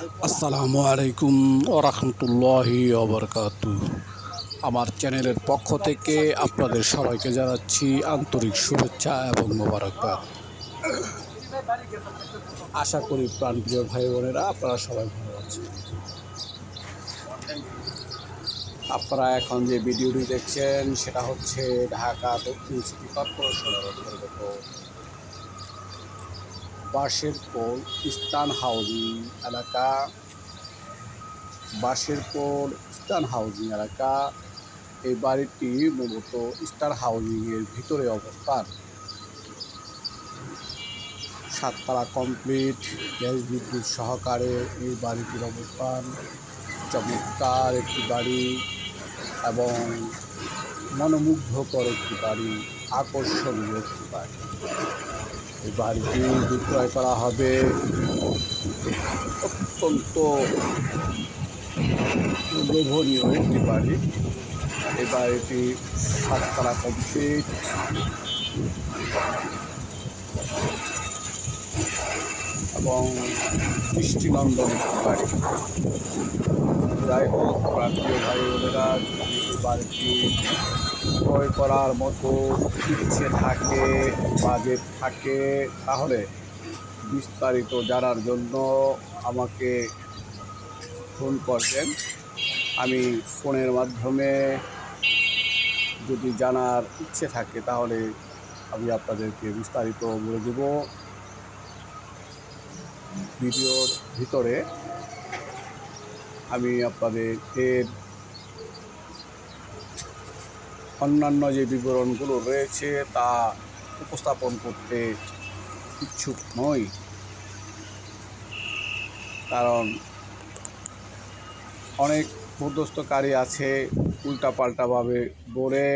আসসালামু আলাইকুম ওয়া রাহমাতুল্লাহি ওয়া বারাকাতুহু। আমার চ্যানেলের পক্ষ থেকে আপনাদের সবাইকে জানাচ্ছি আন্তরিক শুভেচ্ছা এবং মোবারকবাদ। আশা করি প্রাণপ্রিয় ভাই বোনেরা আপনারা সবাই ভালো আছেন। আপনারা এখন যে ভিডিওটি দেখছেন সেটা হচ্ছে ঢাকা দক্ষিণ সিটি কর্পোরেশনের অন্তর্গত বাঁশেরপোল ইস্টার্ন হাউজিং এলাকা। বাঁশেরপোল ইস্টার্ন হাউজিং এলাকা। এই বাড়িটি মূলত স্টার হাউজিংয়ের ভিতরে অবস্থান। 7 তলা কমপ্লিট গ্যাস বিদ্যুৎ সহকারে এই বাড়িটির অবস্থান। চমৎকার একটি বাড়ি এবং মনোমুগ্ধকর একটি বাড়ি, আকর্ষণীয় একটি বাড়ি। এই বাড়িটি বিক্রয় করা হবে অত্যন্ত লোভনীয় একটি বাড়ি। এই বাড়িটি 7 তলা কমপ্লিট এবং দৃষ্টিনন্দন একটি বাড়ি। যাই হোক, প্রান্তীয় ভাই বোনেরা যদি এই বাড়িটি ক্রয় করার মতো ইচ্ছে থাকে, বাজেট থাকে, তাহলে বিস্তারিত জানার জন্য আমাকে ফোন করবেন। আমি ফোনের মাধ্যমে যদি জানার ইচ্ছে থাকে তাহলে আমি আপনাদেরকে বিস্তারিত বলে দেব। ভিডিওর ভিতরে আমি আপনাদের এর অন্যান্য যে বিবরণগুলো রয়েছে তা উপস্থাপন করতে ইচ্ছুক নই, কারণ অনেক মধ্যস্থকারী আছে, উল্টাপাল্টাভাবে বলে